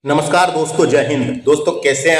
नमस्कार दोस्तों, जय हिंद। दोस्तों कैसे हैं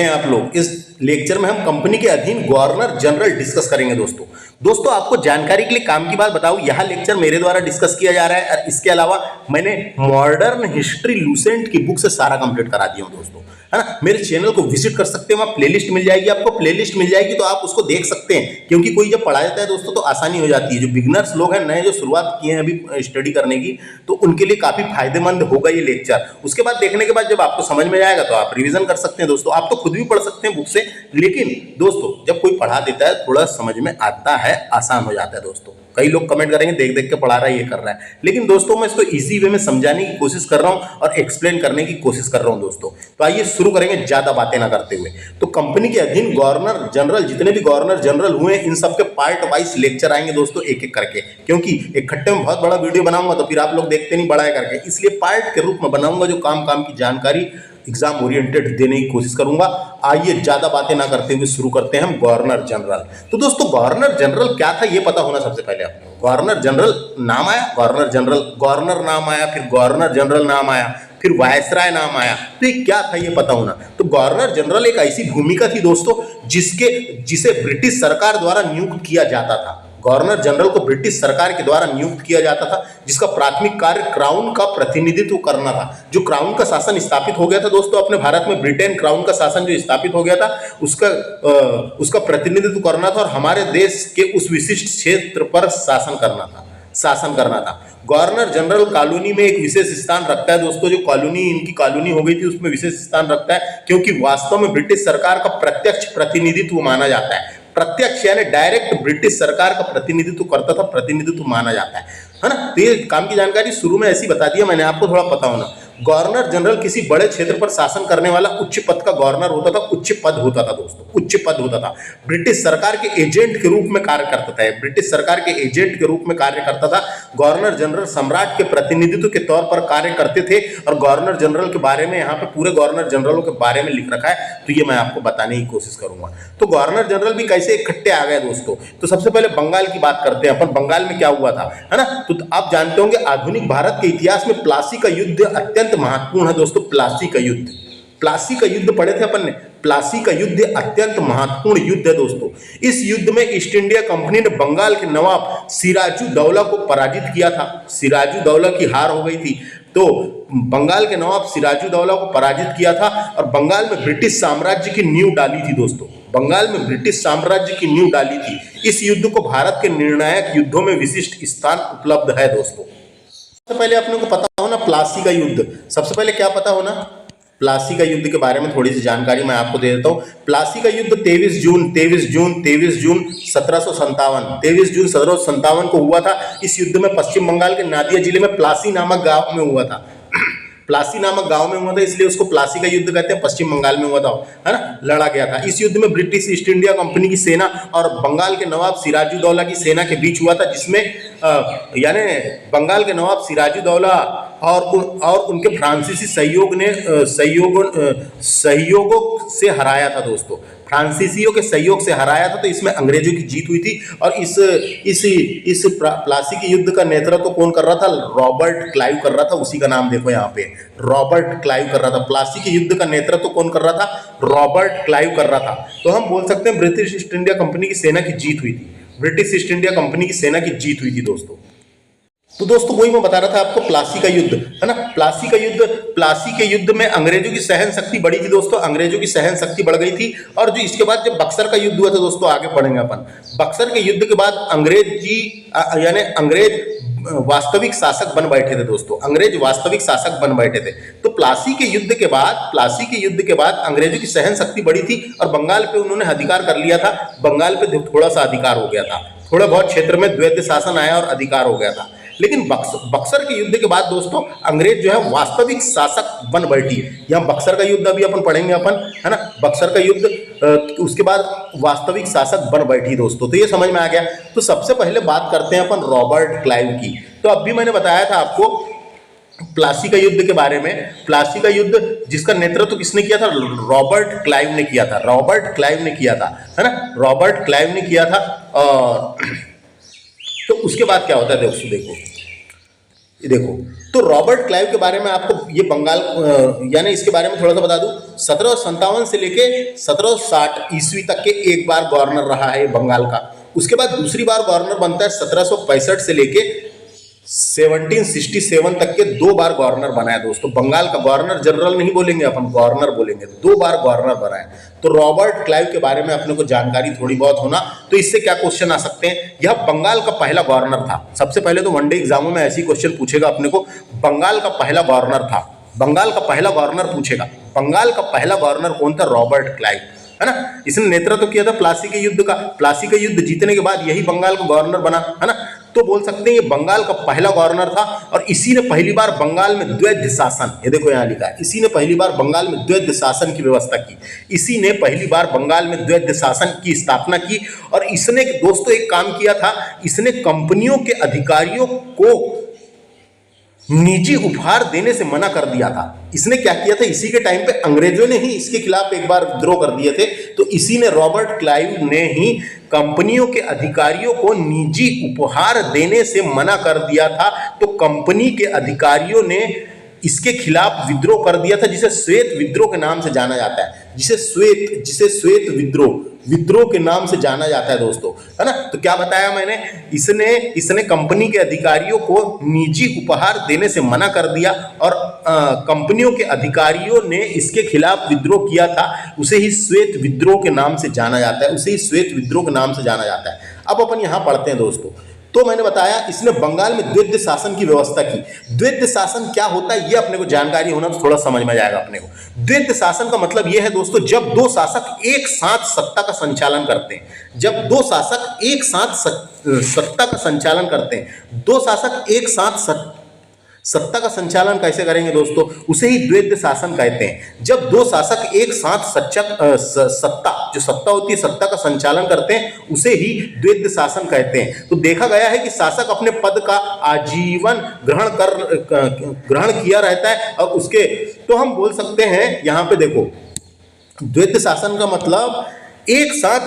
आप लोग? इस लेक्चर में हम कंपनी के अधीन गवर्नर जनरल डिस्कस करेंगे। दोस्तों आपको जानकारी के लिए काम की बात बताऊं, यह लेक्चर मेरे द्वारा डिस्कस किया जा रहा है और इसके अलावा मैंने मॉडर्न हिस्ट्री लूसेंट की बुक से सारा कंप्लीट करा दिया हूं दोस्तों, है ना। मेरे चैनल को विजिट कर सकते हैं, वहां प्लेलिस्ट मिल जाएगी, आपको प्लेलिस्ट मिल जाएगी तो आप उसको देख सकते हैं। क्योंकि कोई जब पढ़ा जाता है दोस्तों तो आसानी हो जाती है। जो बिगनर्स लोग हैं, नए जो शुरुआत किए हैं अभी स्टडी करने की, तो उनके लिए काफी फायदेमंद होगा ये लेक्चर। उसके बाद देखने के बाद जब आपको समझ में जाएगा तो आप रिवीजन कर सकते हैं। दोस्तों आप तो खुद भी पढ़ सकते हैं बुक से, लेकिन दोस्तों जब कोई पढ़ा देता है थोड़ा समझ में आता है, आसान हो जाता है। दोस्तों कई लोग कमेंट करेंगे देख देख के पढ़ा रहा है, ये कर रहा है, लेकिन दोस्तों मैं इसको इजी वे में समझाने की कोशिश कर रहा हूं और एक्सप्लेन करने की कोशिश कर रहा हूं दोस्तों। तो आइए शुरू करेंगे ज्यादा बातें ना करते हुए। तो कंपनी के अधीन गवर्नर जनरल, जितने भी गवर्नर जनरल हुए, इन सबके पार्ट वाइज लेक्चर आएंगे दोस्तों, एक एक करके। क्योंकि इकट्ठे में बहुत बड़ा वीडियो बनाऊंगा तो फिर आप लोग देखते नहीं बड़ा है करके, इसलिए पार्ट के रूप में बनाऊंगा जो काम की जानकारी एग्जाम ओरिएंटेड देने की कोशिश करूंगा। आइए ज्यादा बातें ना करते हुए शुरू करते हैं हम गवर्नर जनरल। तो दोस्तों गवर्नर जनरल क्या था ये पता होना सबसे पहले आपको। गवर्नर जनरल नाम आया, गवर्नर नाम आया, फिर गवर्नर जनरल नाम आया, फिर वायसराय नाम आया। तो ये क्या था ये पता होना। तो गवर्नर जनरल एक ऐसी भूमिका थी दोस्तों जिसे ब्रिटिश सरकार द्वारा नियुक्त किया जाता था। गवर्नर जनरल को ब्रिटिश सरकार के द्वारा नियुक्त किया जाता था, जिसका प्राथमिक कार्य क्राउन का प्रतिनिधित्व करना था। जो क्राउन का शासन स्थापित हो गया था दोस्तों अपने भारत में, ब्रिटेन क्राउन का शासन जो स्थापित हो गया था उसका प्रतिनिधित्व करना था और हमारे देश के उस विशिष्ट क्षेत्र पर शासन करना था। गवर्नर जनरल कॉलोनी में एक विशेष स्थान रखता है दोस्तों। जो इनकी कॉलोनी हो गई थी उसमें विशेष स्थान रखता है, क्योंकि वास्तव में ब्रिटिश सरकार का प्रत्यक्ष प्रतिनिधित्व माना जाता है। प्रत्यक्ष यानी डायरेक्ट ब्रिटिश सरकार का प्रतिनिधित्व माना जाता है ना। तो ये काम की जानकारी शुरू में ऐसी बता दिया मैंने, आपको थोड़ा पता होना। गवर्नर जनरल किसी बड़े क्षेत्र पर शासन करने वाला उच्च पद का गवर्नर होता था। उच्च पद होता था। ब्रिटिश सरकार के एजेंट के रूप में कार्य करता था। गवर्नर जनरल सम्राट के प्रतिनिधित्व के तौर पर कार्य करते थे और गवर्नर जनरल के बारे में यहाँ पे पूरे गवर्नर जनरलों के बारे में लिख रखा है, तो ये मैं आपको बताने की कोशिश करूंगा। तो गवर्नर जनरल भी कैसे इकट्ठे आ गए दोस्तों। तो सबसे पहले बंगाल की बात करते हैं अपन। बंगाल में क्या हुआ था, है ना। तो आप जानते होंगे आधुनिक भारत के इतिहास में प्लासी का युद्ध अत्यंत महत्वपूर्ण है दोस्तों। प्लासी का युद्ध पढ़े थे अपन ने। प्लासी का युद्ध अत्यंत महत्वपूर्ण युद्ध है दोस्तों। इस युद्ध में ईस्ट इंडिया कंपनी ने बंगाल के नवाब सिराजुद्दौला को पराजित किया था। सिराजुद्दौला की हार हो गई थी, तो बंगाल के नवाब सिराजुद्दौला को पराजित किया था और बंगाल में ब्रिटिश साम्राज्य की नींव डाली थी दोस्तों। इस युद्ध को भारत के निर्णायक युद्धों में विशिष्ट स्थान उपलब्ध है दोस्तों। सबसे पहले अपने को पता होना प्लासी का युद्ध। सबसे पहले क्या पता होना, प्लासी का युद्ध के बारे में थोड़ी सी जानकारी मैं आपको दे देता हूं। प्लासी का युद्ध 23 जून 1757 को हुआ था। इस युद्ध में पश्चिम बंगाल के नादिया जिले में प्लासी नामक गांव में हुआ था। इसलिए उसको प्लासी का युद्ध कहते हैं। पश्चिम बंगाल में हुआ था, है ना, लड़ा गया था। इस युद्ध में ब्रिटिश ईस्ट इंडिया कंपनी की सेना और बंगाल के नवाब सिराजुद्दौला की सेना के बीच हुआ था, जिसमें यानी बंगाल के नवाब सिराजुद्दौला और उनके फ्रांसीसी सहयोगों से हराया था दोस्तों। फ्रांसीसियों के सहयोग से हराया था। तो इसमें अंग्रेजों की जीत हुई थी। और इस प्लासी के युद्ध का नेतृत्व कौन कर रहा था? रॉबर्ट क्लाइव कर रहा था। उसी का नाम देखो यहाँ पे, रॉबर्ट क्लाइव कर रहा था। प्लासी के युद्ध का नेतृत्व कौन कर रहा था? रॉबर्ट क्लाइव कर रहा था। तो हम बोल सकते हैं ब्रिटिश ईस्ट इंडिया कंपनी की सेना की जीत हुई थी दोस्तों। तो दोस्तों वही मैं बता रहा था आपको, प्लासी का युद्ध, है ना। प्लासी के युद्ध में अंग्रेजों की सहन शक्ति बढ़ी थी दोस्तों। अंग्रेजों की सहन शक्ति बढ़ गई थी। और जो इसके बाद जब बक्सर का युद्ध हुआ था दोस्तों, आगे पढ़ेंगे अपन। बक्सर के युद्ध के बाद अंग्रेज वास्तविक शासक बन बैठे थे दोस्तों। तो प्लासी के युद्ध के बाद अंग्रेजों की सहन शक्ति बढ़ी थी और बंगाल पे उन्होंने अधिकार कर लिया था। बंगाल पे थोड़ा सा अधिकार हो गया था। थोड़ा बहुत क्षेत्र में द्वैध शासन आया और अधिकार हो गया था। लेकिन बक्सर के युद्ध के बाद दोस्तों अंग्रेज जो है वास्तविक शासक बन बैठी। यहाँ बक्सर का युद्ध अभी अपन पढ़ेंगे अपन, है ना। बक्सर का युद्ध उसके बाद वास्तविक शासक बन बैठी दोस्तों। तो ये समझ में आ गया। तो सबसे पहले बात करते हैं अपन रॉबर्ट क्लाइव की। तो अभी मैंने बताया था आपको प्लासी का युद्ध के बारे में। प्लासी का युद्ध जिसका नेतृत्व किसने किया था? रॉबर्ट क्लाइव ने किया था, है ना। रॉबर्ट क्लाइव ने किया था। और तो उसके बाद क्या होता है दोस्तों, देखो ये देखो, तो रॉबर्ट क्लाइव के बारे में आपको ये बंगाल यानी इसके बारे में थोड़ा सा बता दूं। 1757 से लेके 1760 ईस्वी तक के एक बार गवर्नर रहा है बंगाल का। उसके बाद दूसरी बार गवर्नर बनता है 1765 से लेके 1767 तक के 2 बार गवर्नर बना है दोस्तों। बंगाल का गवर्नर जनरल नहीं बोलेंगे अपन, गवर्नर बोलेंगे। 2 बार गवर्नर बना है। तो रॉबर्ट क्लाइव के बारे में अपने को जानकारी थोड़ी बहुत होना, तो इससे क्या क्वेश्चन आ सकते हैं। यह बंगाल का पहला गवर्नर था। सबसे पहले तो वनडे एग्जामों में ऐसी क्वेश्चन पूछेगा अपने को, बंगाल का पहला गवर्नर था, बंगाल का पहला गवर्नर पूछेगा। बंगाल का पहला गवर्नर कौन था? रॉबर्ट क्लाइव, है ना। इसने नेतृत्व किया था प्लासी के युद्ध का। प्लासी का युद्ध जीतने के बाद यही बंगाल का गवर्नर बना, है ना। तो बोल सकते हैं ये बंगाल का पहला गवर्नर था और इसी ने पहली बार बंगाल में द्वैध शासन, ये देखो यहाँ लिखा है, इसी ने पहली बार बंगाल में द्वैध शासन की व्यवस्था की। इसी ने पहली बार बंगाल में द्वैध शासन की स्थापना की। और इसने दोस्तों एक काम किया था, इसने कंपनियों के अधिकारियों को निजी उपहार देने से मना कर दिया था। इसने क्या किया था, इसी के टाइम पे अंग्रेजों ने ही इसके खिलाफ एक बार विद्रोह कर दिए थे। तो इसी ने, रॉबर्ट क्लाइव ने ही कंपनियों के अधिकारियों को निजी उपहार देने से मना कर दिया था। तो कंपनी के अधिकारियों ने इसके खिलाफ विद्रोह कर दिया था, जिसे श्वेत विद्रोह के नाम से जाना जाता है, जिसे श्वेत विद्रोह के नाम से जाना जाता है दोस्तों, है ना। तो क्या बताया मैंने, इसने कंपनी के अधिकारियों को निजी उपहार देने से मना कर दिया और कंपनियों के अधिकारियों ने इसके खिलाफ विद्रोह किया था। उसे ही श्वेत विद्रोह के नाम से जाना जाता है, उसे ही श्वेत विद्रोह के नाम से जाना जाता है। अब अपन यहां पढ़ते हैं दोस्तों। तो मैंने बताया इसने बंगाल में द्वैध शासन की व्यवस्था की। द्वैध शासन क्या होता है ये अपने को जानकारी होना तो थोड़ा समझ में जाएगा अपने को। द्वैध शासन का मतलब ये है दोस्तों, जब 2 शासक एक साथ सत्ता का संचालन करते हैं। जब 2 शासक एक साथ सत्ता का संचालन करते हैं, 2 शासक एक साथ सत्ता का संचालन कैसे करेंगे दोस्तों, उसे ही द्वैध शासन कहते हैं। जब 2 शासक एक साथ सत्ता होती है, सत्ता का संचालन करते हैं, उसे ही द्वैध शासन कहते हैं। तो देखा गया है कि शासक अपने पद का आजीवन ग्रहण किया रहता है और उसके, तो हम बोल सकते हैं यहाँ पे देखो, द्वैध शासन का मतलब एक साथ,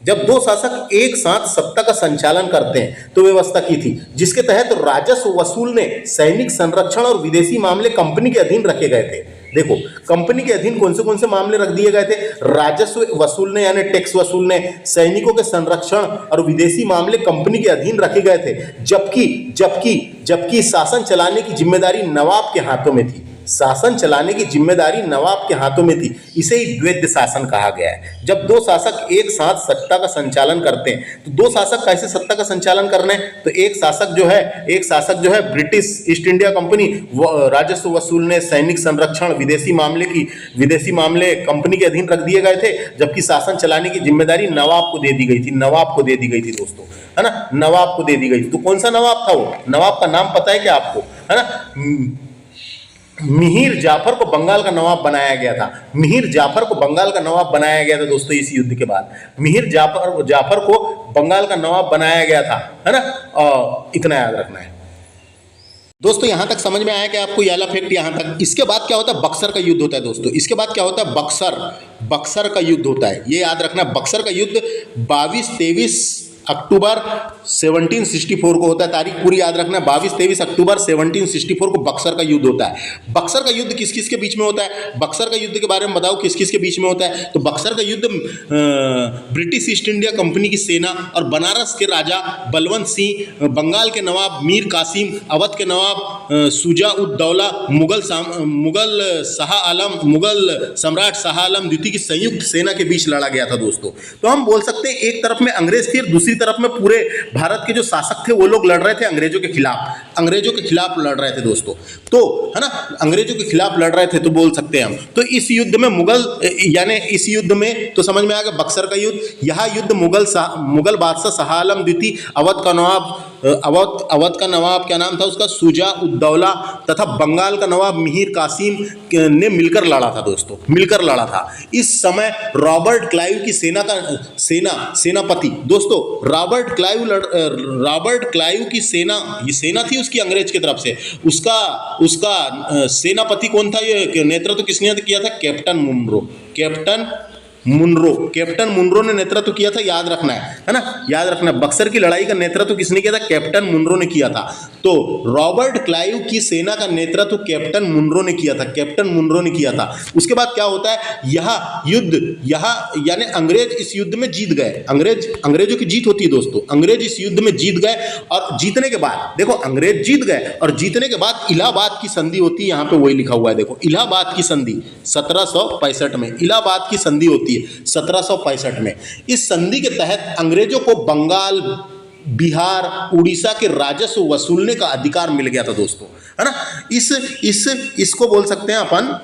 जब 2 शासक एक साथ सत्ता का संचालन करते हैं तो व्यवस्था की थी, जिसके तहत राजस्व वसूलने, सैनिक संरक्षण और विदेशी मामले कंपनी के अधीन रखे गए थे। देखो, कंपनी के अधीन कौन से मामले रख दिए गए थे? राजस्व वसूलने यानी टैक्स वसूलने, सैनिकों के संरक्षण और विदेशी मामले कंपनी के अधीन रखे गए थे। जबकि शासन चलाने की जिम्मेदारी नवाब के हाथों में थी। शासन चलाने की जिम्मेदारी नवाब के हाथों में थी। इसे ही द्वैध शासन कहा गया है। जब 2 शासक एक साथ सत्ता का संचालन करते हैं, तो 2 शासक कैसे सत्ता का संचालन कर रहे हैं? तो एक शासक जो है ब्रिटिश ईस्ट इंडिया कंपनी, राजस्व वसूलने, सैनिक संरक्षण, विदेशी मामले कंपनी के अधीन रख दिए गए थे, जबकि शासन चलाने की जिम्मेदारी नवाब को दे दी गई थी दोस्तों, है ना। नवाब को दे दी गई थी। तो कौन सा नवाब था वो? नवाब का नाम पता है क्या आपको, है ना? मिहिर जाफर को बंगाल का नवाब बनाया गया था। मिहिर जाफर को बंगाल का नवाब बनाया गया था दोस्तों इस युद्ध के बाद। मिहिर जाफर को बंगाल का नवाब बनाया गया था, है ना। इतना याद रखना है दोस्तों। यहां तक समझ में आया कि आपको याला फैक्ट यहां तक। इसके बाद क्या होता है? बक्सर का युद्ध होता है दोस्तों। इसके बाद क्या होता है? बक्सर का युद्ध होता है। ये याद रखना, बक्सर का युद्ध 22-23 अक्टूबर 1764 को होता है। तारीख पूरी याद रखना, 22-23 अक्टूबर 1764 को बक्सर का युद्ध होता है। बक्सर का युद्ध किस किस के बीच में होता है? बक्सर का युद्ध के बारे में बताओ, किस किस के बीच में होता है? तो बक्सर का युद्ध ब्रिटिश ईस्ट इंडिया कंपनी की सेना और बनारस के राजा बलवंत सिंह, बंगाल के नवाब मीर कासिम, अवध के नवाब शुजा-उद-दौला, मुगल सम्राट शाह आलम द्वितीय की संयुक्त सेना के बीच लड़ा गया था दोस्तों। तो हम बोल सकते हैं एक तरफ में अंग्रेज थे, दूसरी तरफ में पूरे भारत के जो शासक थे वो लोग लड़ रहे थे अंग्रेजों के खिलाफ लड़ रहे थे दोस्तों। तो है ना, अंग्रेजों के खिलाफ लड़ रहे थे, तो बोल सकते हैं हम। तो इस युद्ध में इस युद्ध में तो समझ में आ गया बक्सर का युद्ध। यह युद्ध मुगल बादशाह शाह आलम द्वितीय, अवध का नवाब क्या नाम था उसका? शुजा-उद-दौला, तथा बंगाल का नवाब मिहिर कासिम ने मिलकर लड़ा था दोस्तों, मिलकर लड़ा था। इस समय रॉबर्ट क्लाइव की सेनापति दोस्तों, रॉबर्ट क्लाइव की सेना थी उसकी अंग्रेज की तरफ से। उसका सेनापति कौन था? ये नेतृत्व किसने किया था? कैप्टन मुनरो, कैप्टन मुनरो ने नेतृत्व किया था, याद रखना है ना, याद रखना। बक्सर की लड़ाई का नेतृत्व किसने किया था? कैप्टन मुनरो ने किया था। तो रॉबर्ट क्लाइव की सेना का नेतृत्व कैप्टन मुनरो ने किया था, कैप्टन मुनरो ने किया था। उसके बाद क्या होता है, यह युद्ध, यह यानी अंग्रेज इस युद्ध में जीत गए। अंग्रेजों की जीत होती है दोस्तों, अंग्रेज इस युद्ध में जीत गए। और जीतने के बाद देखो, अंग्रेज जीत गए और जीतने के बाद इलाहाबाद की संधि होती है, यहां पे वही लिखा हुआ है देखो, इलाहाबाद की संधि 1765 में, इलाहाबाद की संधि होती है 1765 में। इस संधि के तहत अंग्रेजों को बंगाल, बिहार, उड़ीसा के राजस्व वसूलने का अधिकार मिल गया था दोस्तों, है ना। इसको बोल सकते हैं अपन,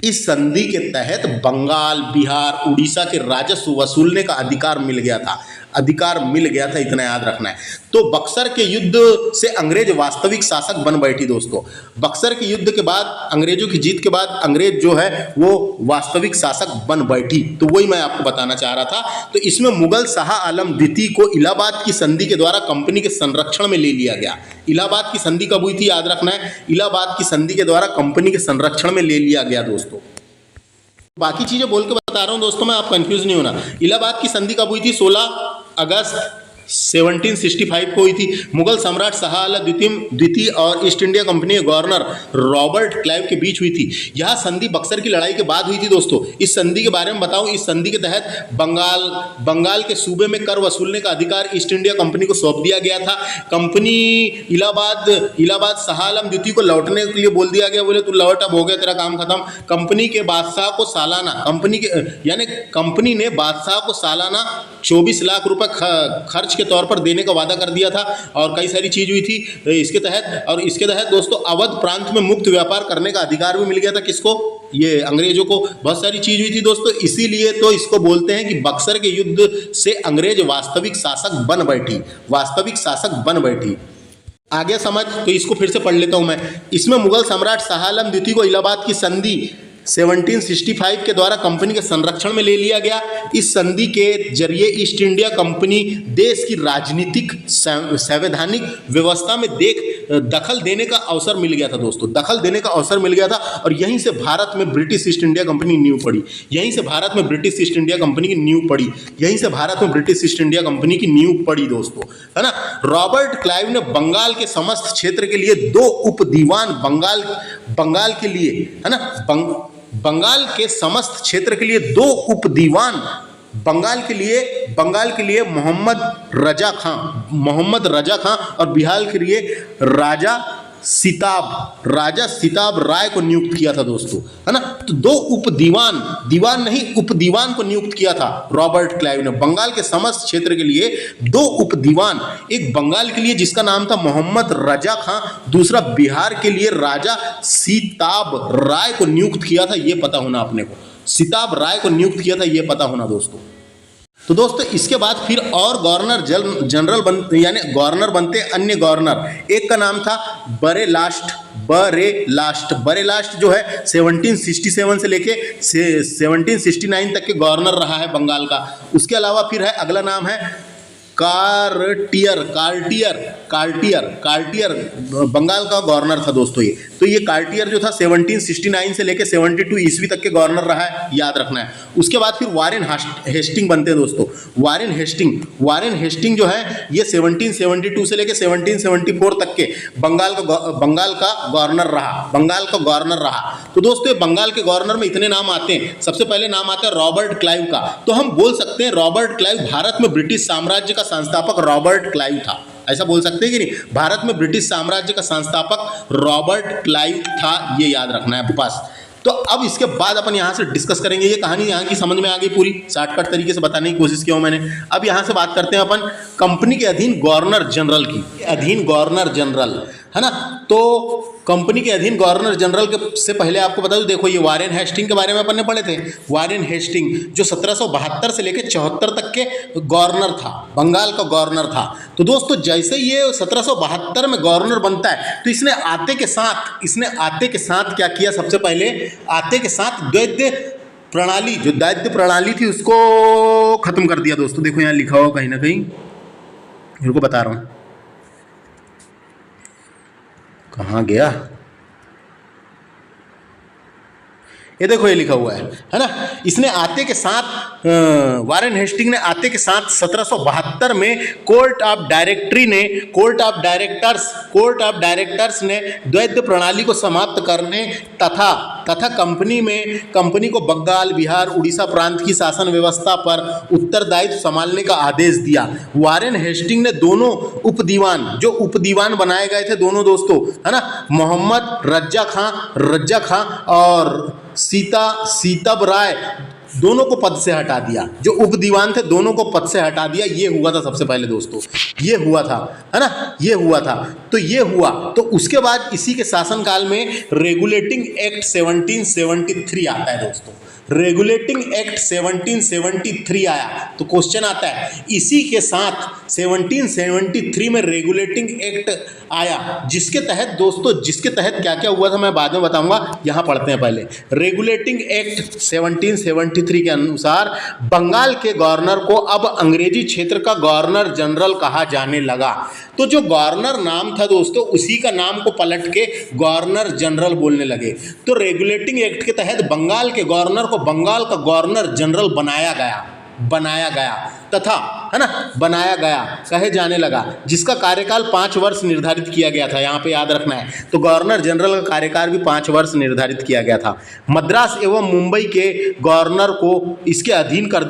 इस संधि के तहत बंगाल, बिहार, उड़ीसा के राजस्व वसूलने का अधिकार मिल गया था, अधिकार मिल गया था, इतना याद रखना है। तो बक्सर के युद्ध से अंग्रेज वास्तविक शासक बन बैठी दोस्तों। बक्सर के युद्ध के बाद, अंग्रेजों की जीत के बाद अंग्रेज जो है वो वास्तविक शासक बन बैठी। तो वही मैं आपको बताना चाह रहा था। तो इसमें मुगल शाह आलम द्वितीय को इलाहाबाद की संधि के द्वारा कंपनी के संरक्षण में ले लिया गया। इलाहाबाद की संधि कब हुई थी, याद रखना है, इलाहाबाद की संधि के द्वारा कंपनी के संरक्षण में ले लिया गया दोस्तों। बाकी चीजें बोल के बता रहा हूं दोस्तों मैं, आप कंफ्यूज नहीं होना। इलाहाबाद की संधि कब हुई थी? 16 अगस्त 1765 को हुई थी। मुगल सम्राट शाह आलम द्वितीय और ईस्ट इंडिया कंपनी के गवर्नर रॉबर्ट क्लाइव के बीच हुई थी। यह संधि बक्सर की लड़ाई के बाद हुई थी दोस्तों। इस संधि के बारे में बताऊं, इस संधि के तहत बंगाल के सूबे में कर वसूलने का अधिकार ईस्ट इंडिया कंपनी को सौंप दिया गया था। कंपनी इलाहाबाद शाह आलम द्वितीय को लौटने के लिए बोल दिया गया, बोले तू लौट, अब हो गया तेरा काम खत्म। कंपनी के बादशाह को सालाना, कंपनी ने बादशाह को सालाना 24 लाख रुपए खर्च के तौर पर देने का वादा कर दिया था और कई सारी चीज हुई थी इसके तहत दोस्तों अवध प्रांत में मुक्त व्यापार करने का अधिकार भी मिल गया था। किसको? ये अंग्रेजों को। बहुत सारी चीज हुई थी दोस्तों, इसीलिए तो इसको बोलते हैं कि बक्सर के युद्ध से अंग्रेज वास्तविक शासक बन बैठी, वास्तविक शासक बन बैठी। आगे समझ, तो इसको फिर से पढ़ लेता हूं मैं। इसमें मुगल सम्राट शाह आलम द्वितीय को इलाहाबाद की संधि 1765 के द्वारा कंपनी के संरक्षण में ले लिया गया। इस संधि के जरिए ईस्ट इंडिया कंपनी देश की राजनीतिक संवैधानिक व्यवस्था में दखल देने का अवसर मिल गया था दोस्तों, दखल देने का अवसर मिल गया था। और यहीं से भारत में ब्रिटिश ईस्ट इंडिया कंपनी नींव पड़ी, यहीं से भारत में ब्रिटिश ईस्ट इंडिया कंपनी की नींव पड़ी, यहीं से भारत में ब्रिटिश ईस्ट इंडिया कंपनी की नींव पड़ी दोस्तों, है ना। रॉबर्ट क्लाइव ने बंगाल के समस्त क्षेत्र के लिए 2 उप दीवान, बंगाल के लिए, है ना, बंगाल के समस्त क्षेत्र के लिए 2 उप दीवान, बंगाल के लिए मोहम्मद रजा खां और बिहार के लिए राजा सिताब राय को नियुक्त किया था दोस्तों, है ना। तो 2 उप दीवान को नियुक्त किया था रॉबर्ट क्लाइव ने। बंगाल के समस्त क्षेत्र के लिए 2 उप दीवान, एक बंगाल के लिए जिसका नाम था मोहम्मद रजा खां, दूसरा बिहार के लिए राजा सिताब राय को नियुक्त किया था, ये पता होना अपने को, सिताब राय को नियुक्त किया था, ये पता होना दोस्तों। तो दोस्तों इसके बाद फिर और गवर्नर बनते अन्य गवर्नर। एक का नाम था बरेलास्ट जो है 1767 से लेके 1769 तक के गवर्नर रहा है बंगाल का। उसके अलावा फिर है, अगला नाम है कार्टियर बंगाल का गवर्नर था दोस्तों ये। तो ये कार्टियर जो था 1769 से लेके 72 ईस्वी तक के गवर्नर रहा है, याद रखना है। उसके बाद फिर वारेन हेस्टिंग बनते हैं दोस्तों। वारेन हेस्टिंग जो है ये 1772 से लेके 1774 तक के बंगाल का गवर्नर रहा। तो दोस्तों बंगाल के गवर्नर में इतने नाम आते हैं। सबसे पहले नाम आता है रॉबर्ट क्लाइव का। तो हम बोल सकते हैं रॉबर्ट क्लाइव भारत में ब्रिटिश साम्राज्य का संस्थापक रॉबर्ट क्लाइव था, ऐसा बोल सकते हैं कि नहीं। भारत में ब्रिटिश साम्राज्य का संस्थापक रॉबर्ट क्लाइव था, ये याद रखना है बस। तो अब इसके बाद अपन यहाँ से डिस्कस करेंगे। ये कहानी यहाँ की समझ में आ गई पूरी, शॉर्टकट तरीके से बताने की कोशिश किया हूँ मैंने। अब यहाँ से बात करते हैं अपन कंपनी के अधीन गवर्नर जनरल की, अधीन गवर्नर जनरल, है ना। तो कंपनी के अधीन गवर्नर जनरल के से पहले आपको बता दूं, देखो ये वारेन हेस्टिंग के बारे में अपन ने पढ़े थे। वारेन हेस्टिंग जो 1772 से लेकर 74 तक के गवर्नर था, बंगाल का गवर्नर था। तो दोस्तों जैसे ये 1772 में गवर्नर बनता है तो इसने आते के साथ क्या किया, सबसे पहले आते के साथ द्वैध प्रणाली थी उसको खत्म कर दिया दोस्तों। देखो यहाँ लिखा हुआ कहीं ना कहीं, मेरे को बता रहा हूँ कहाँ गया। ये देखो ये लिखा हुआ है ना। इसने आते के साथ वारेन हेस्टिंग ने आते के साथ 1772 में कोर्ट ऑफ डायरेक्टर्स ने द्वैध प्रणाली को समाप्त करने तथा कंपनी को बंगाल, बिहार, उड़ीसा प्रांत की शासन व्यवस्था पर उत्तरदायित्व संभालने का आदेश दिया। वारेन हेस्टिंग ने दोनों उपदीवान बनाए गए थे दोनों दोस्तों, है ना, मोहम्मद रज्जा खां और सीतब राय, दोनों को पद से हटा दिया। जो उपदीवान थे दोनों को पद से हटा दिया। ये हुआ था सबसे पहले दोस्तों, ये हुआ था, है ना, ये हुआ था। तो ये हुआ, तो उसके बाद इसी के शासनकाल में रेगुलेटिंग एक्ट 1773 आता है दोस्तों। रेगुलेटिंग एक्ट 1773 आया। तो क्वेश्चन आता है इसी के साथ 1773 में रेगुलेटिंग एक्ट आया, जिसके तहत क्या क्या हुआ था मैं बाद में बताऊंगा। यहां पढ़ते हैं पहले। रेगुलेटिंग एक्ट 1773 के अनुसार बंगाल के गवर्नर को अब अंग्रेजी क्षेत्र का गवर्नर जनरल कहा जाने लगा। तो जो गवर्नर नाम था दोस्तों, उसी का नाम को पलट के गवर्नर जनरल बोलने लगे। तो रेगुलेटिंग एक्ट के तहत बंगाल के गवर्नर को बंगाल का गवर्नर जनरल बनाया गया तथा, है ना, कहे जाने लगा, जिसका कार्यकाल 5 वर्ष निर्धारित किया गया था। यहाँ पे याद रखना है। तो गवर्नर जनरल का कार्यकाल भी 5 वर्ष निर्धारित किया गया था। मद्रास एवं मुंबई के गवर्नर को इसके अधीन कर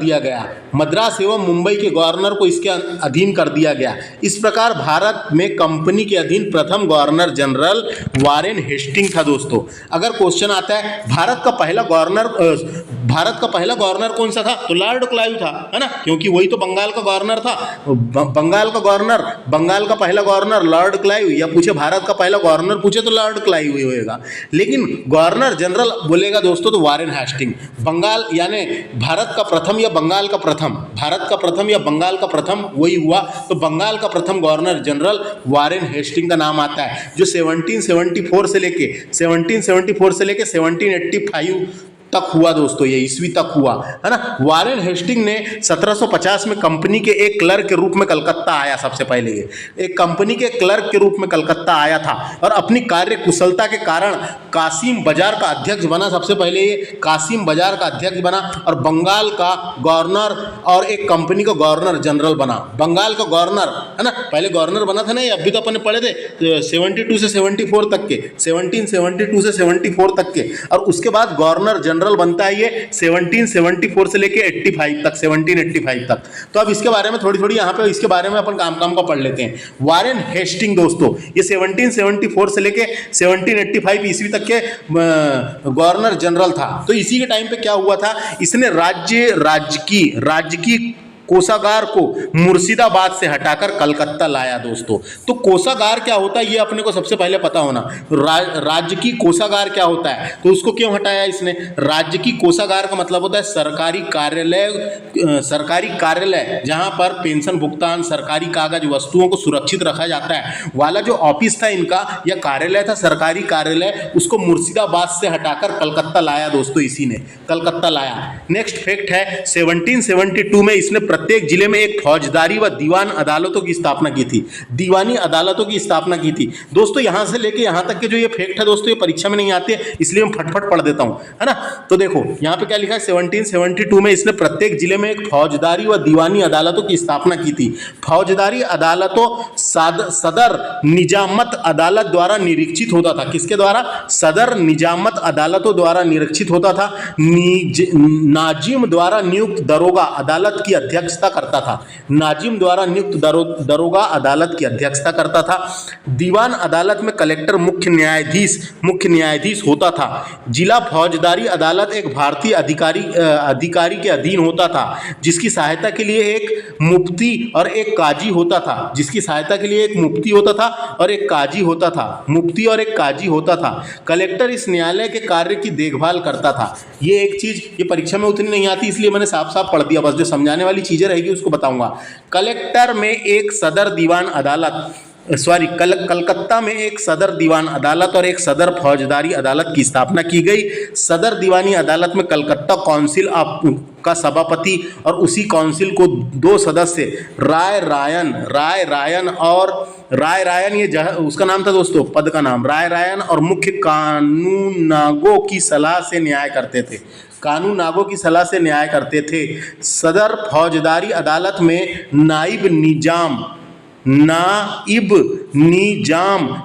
दिया गया। इस प्रकार भारत में कंपनी के अधीन प्रथम गवर्नर जनरल वारेन हेस्टिंग था दोस्तों। अगर क्वेश्चन आता है भारत का पहला गवर्नर कौन सा था, तो लॉर्ड क्लाइव था, है ना, क्योंकि वही तो बंगाल का गवर्नर था। बंगाल का पहला गवर्नर लॉर्ड क्लाइव, या पूछे भारत का पहला गवर्नर पूछे तो लॉर्ड क्लाइव ही होएगा। लेकिन गवर्नर जनरल बोलेगा दोस्तों तो वारेन हेस्टिंग। बंगाल यानी भारत का प्रथम या बंगाल का प्रथम वही हुआ। तो बंगाल का प्रथम गवर्नर जनरल वारेन हेस्टिंग का नाम आता है, जो 1774 से लेके 1785 तक हुआ दोस्तों, ये ईस्वी तक हुआ, है ना। वारेन हेस्टिंग ने 1750 में कंपनी के एक क्लर्क के रूप में कलकत्ता आया। सबसे पहले ये एक कंपनी के क्लर्क के रूप में कलकत्ता आया था और अपनी कार्य कुशलता के कारण कासिम बाजार का अध्यक्ष बना। सबसे पहले ये कासिम बाजार का अध्यक्ष बना और बंगाल का गवर्नर और एक कंपनी का गवर्नर जनरल बना। बंगाल का गवर्नर, है ना, पहले गवर्नर बना था ना, ये अभी तो अपन पढ़े थे 72 से 74 तक के, 1772 से 74 तक के, और उसके बाद गवर्नर जनरल बनता है ये 1774 से लेके 1785 तक। तो अब इसके बारे में थोड़ी यहाँ पे इसके बारे में अपन काम का पढ़ लेते हैं। वारेन हेस्टिंग दोस्तों ये 1774 से लेके 1785 ईस्वी तक के गवर्नर जनरल था। तो इसी के टाइम पे क्या हुआ था, इसने राजकीय कोषागार को मुर्शिदाबाद से हटाकर कलकत्ता लाया दोस्तों। तो कोषागार क्या होता है ये अपने को सबसे पहले पता होना। राज्य की कोषागार क्या होता है, तो उसको क्यों हटाया इसने। राज्य की कोषागार का मतलब होता है सरकारी कार्यालय जहां पर पेंशन भुगतान, सरकारी कागज, वस्तुओं को सुरक्षित रखा जाता है वाला जो ऑफिस था इनका या कार्यालय था, सरकारी कार्यालय, उसको मुर्शिदाबाद से हटाकर कलकत्ता लाया दोस्तों, इसी ने कलकत्ता लाया। नेक्स्ट फैक्ट है 1772 में इसने प्रत्येक जिले में एक फौजदारी व दीवान अदालतों की स्थापना की थी। दीवानी अदालतों की स्थापना की थी दोस्तों। यहां से लेके यहां तक के जो ये फैक्ट है दोस्तों, ये परीक्षा में नहीं आते, इसलिए हम फटफट पढ़ देता हूं, है ना। तो देखो यहां पे क्या लिखा है, 1772 में इसने प्रत्येक जिले में एक फौजदारी व दीवानी अदालतों की स्थापना की थी। फौजदारी अदालतों सदर निजामत अदालत द्वारा निरीक्षित होता था। किसके द्वारा, सदर निजामत अदालतों द्वारा निरीक्षित होता था। नाजिम द्वारा नियुक्त दरोगा अदालत की अध्यक्षता करता था। नाजिम द्वारा नियुक्त दरोगा अदालत की अध्यक्षता करता था। दीवान अदालत में कलेक्टर मुख्य न्यायाधीश होता था। जिला फौजदारी अदालत एक भारतीय अधिकारी के अधीन होता था, जिसकी सहायता के लिए एक मुफ्ती और एक काजी होता था। कलेक्टर इस न्यायालय के कार्य की देखभाल करता था। ये एक चीज ये परीक्षा में उतनी नहीं आती, इसलिए मैंने साफ साफ पढ़ दिया, बस जो समझाने वाली चीजें रहेगी उसको बताऊंगा। कलेक्टर में एक सदर दीवान अदालत कलकत्ता में एक सदर दीवान अदालत और एक सदर फौजदारी अदालत की स्थापना की गई। सदर दीवानी अदालत में कलकत्ता काउंसिल का सभापति और उसी काउंसिल को 2 सदस्य राय रायन ये उसका नाम था दोस्तों, पद का नाम राय रायन, और मुख्य कानूनागों की सलाह से न्याय करते थे। कानूनागों की सलाह से न्याय करते थे। सदर फौजदारी अदालत में नाइब निजाम,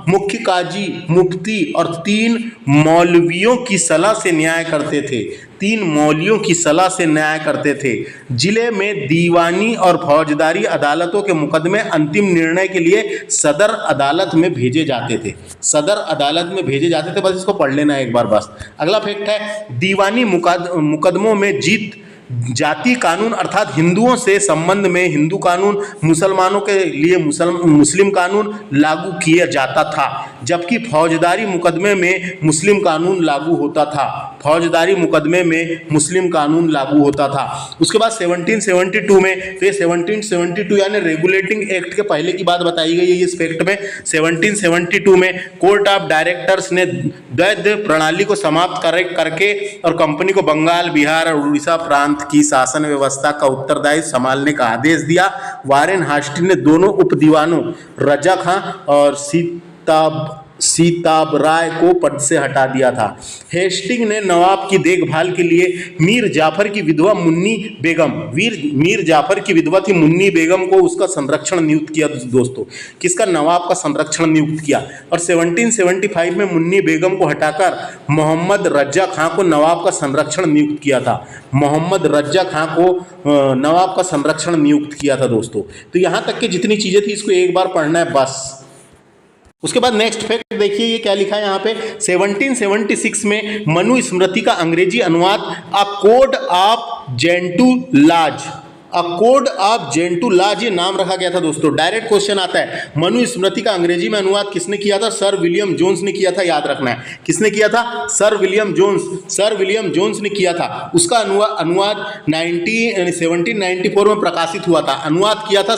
मुख्य काजी, मुफ्ती और 3 मौलवियों की सलाह से न्याय करते थे। 3 मौलवियों की सलाह से न्याय करते थे। जिले में दीवानी और फौजदारी अदालतों के मुकदमे अंतिम निर्णय के लिए सदर अदालत में भेजे जाते थे। सदर अदालत में भेजे जाते थे, बस इसको पढ़ लेना एक बार बस। अगला फैक्ट है, दीवानी मुकदमों में जीत जाति कानून अर्थात हिंदुओं से संबंध में हिंदू कानून, मुसलमानों के लिए मुस्लिम कानून लागू किया जाता था, जबकि फौजदारी मुकदमे में मुस्लिम कानून लागू होता था। फौजदारी मुकदमे में मुस्लिम कानून लागू होता था। उसके बाद 1772 में, तो ये 1772 यानी रेगुलेटिंग एक्ट के पहले की बात बताई गई है इस फैक्ट में। 1772 में कोर्ट ऑफ डायरेक्टर्स ने द्वैध प्रणाली को समाप्त करके और कंपनी को बंगाल, बिहार और उड़ीसा प्रांत की शासन व्यवस्था का उत्तरदायित्व संभालने का आदेश दिया। वारेन हास्टिंग ने दोनों उप दीवानों रजा खां और सीताब राय को पद से हटा दिया था। हेस्टिंग ने नवाब की देखभाल के लिए मीर जाफर की विधवा थी मुन्नी बेगम को उसका संरक्षण नियुक्त किया दोस्तों। किसका? नवाब का संरक्षण नियुक्त किया। और 1775 में मुन्नी बेगम को हटाकर मोहम्मद रजा खां को नवाब का संरक्षण नियुक्त किया था। मोहम्मद रजा खां को नवाब का संरक्षण नियुक्त किया था दोस्तों। तो यहाँ तक के जितनी चीज़ें थी इसको एक बार पढ़ना है बस। उसके बाद नेक्स्ट फैक्ट देखिए, ये क्या लिखा है यहाँ पे। 1776 में मनुस्मृति का अंग्रेजी अनुवाद a code of Gentoo laws ये नाम रखा गया था दोस्तों। डायरेक्ट क्वेश्चन आता है, मनुस्मृति का अंग्रेजी में अनुवाद किसने किया था? सर विलियम जोन्स ने किया था, याद रखना है। किसने किया था? सर विलियम जोन्स ने किया था। उसका अनुवाद 1794 में प्रकाशित हुआ था। अनुवाद किया था